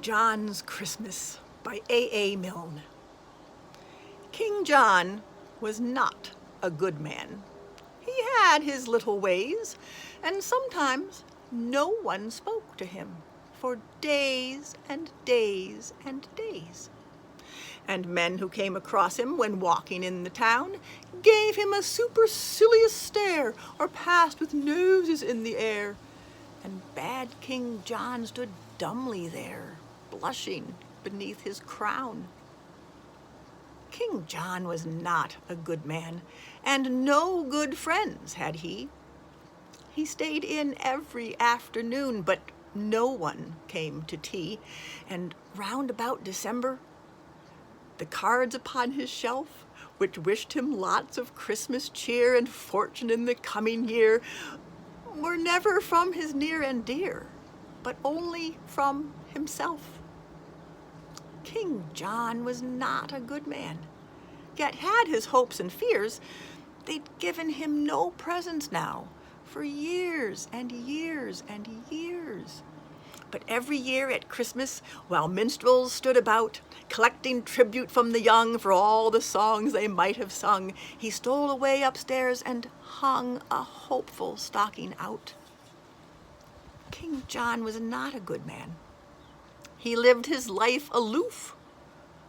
John's Christmas by A. Milne. King John was not a good man. He had his little ways, and sometimes no one spoke to him for days and days and days. And men who came across him when walking in the town gave him a supercilious stare or passed with noses in the air. And bad King John stood dumbly there, blushing beneath his crown. King John was not a good man, and no good friends had he. He stayed in every afternoon, but no one came to tea, and round about December, the cards upon his shelf, which wished him lots of Christmas cheer and fortune in the coming year, were never from his near and dear, but only from himself. King John was not a good man, yet had his hopes and fears. They'd given him no presents now for years and years and years. But every year at Christmas, while minstrels stood about, collecting tribute from the young for all the songs they might have sung, he stole away upstairs and hung a hopeful stocking out. King John was not a good man. He lived his life aloof.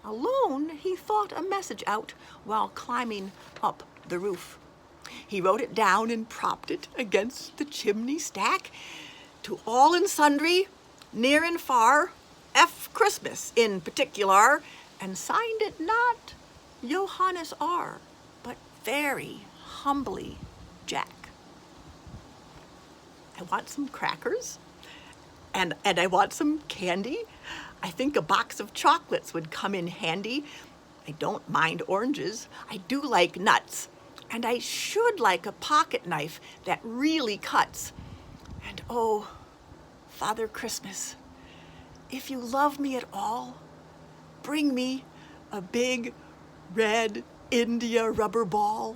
Alone, he thought a message out while climbing up the roof. He wrote it down and propped it against the chimney stack. To all and sundry, near and far, F. Christmas in particular, and signed it not Johannes R., but very humbly Jack. I want some crackers, and I want some candy. I think a box of chocolates would come in handy. I don't mind oranges. I do like nuts, and I should like a pocket knife that really cuts. And oh, Father Christmas, if you love me at all, bring me a big red India rubber ball.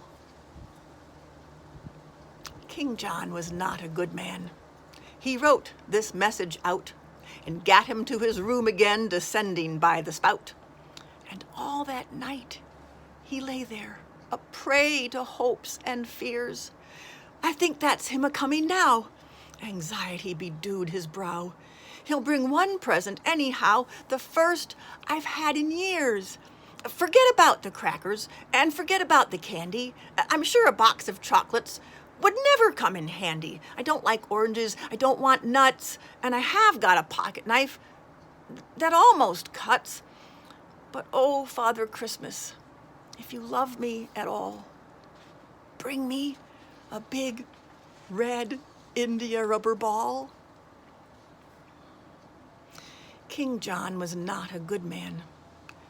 King John was not a good man. He wrote this message out and gat him to his room again, descending by the spout. And all that night he lay there, a prey to hopes and fears. I think that's him a-coming now. Anxiety bedewed his brow. He'll bring one present anyhow, the first I've had in years. Forget about the crackers and forget about the candy. I'm sure a box of chocolates would never come in handy. I don't like oranges, I don't want nuts, and I have got a pocket knife that almost cuts. But oh, Father Christmas, if you love me at all, bring me a big red India rubber ball. King John was not a good man.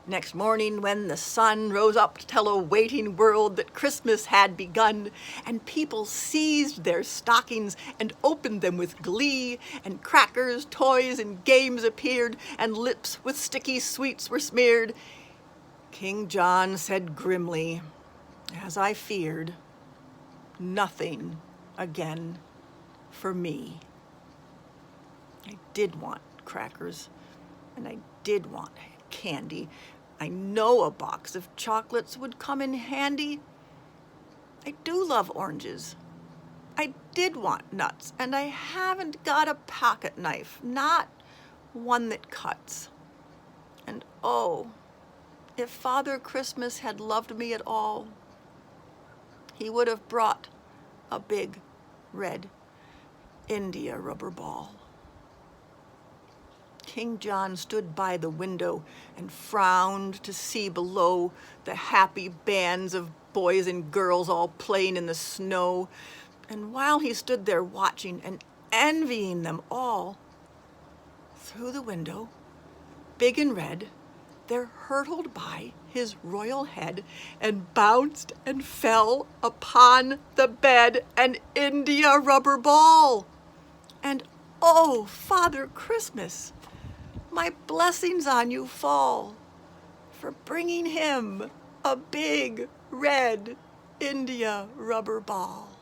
Next morning, when the sun rose up to tell a waiting world that Christmas had begun, and people seized their stockings and opened them with glee, and crackers, toys, and games appeared, and lips with sticky sweets were smeared, King John said grimly, as I feared, nothing again for me. I did want crackers, and I did want candy. I know a box of chocolates would come in handy. I do love oranges. I did want nuts, and I haven't got a pocket knife, not one that cuts. And oh, if Father Christmas had loved me at all, he would have brought a big red India rubber ball. King John stood by the window and frowned to see below the happy bands of boys and girls all playing in the snow. And while he stood there watching and envying them all, through the window, big and red, there hurtled by his royal head and bounced and fell upon the bed an India rubber ball. And oh, Father Christmas, my blessings on you fall for bringing him a big red India rubber ball.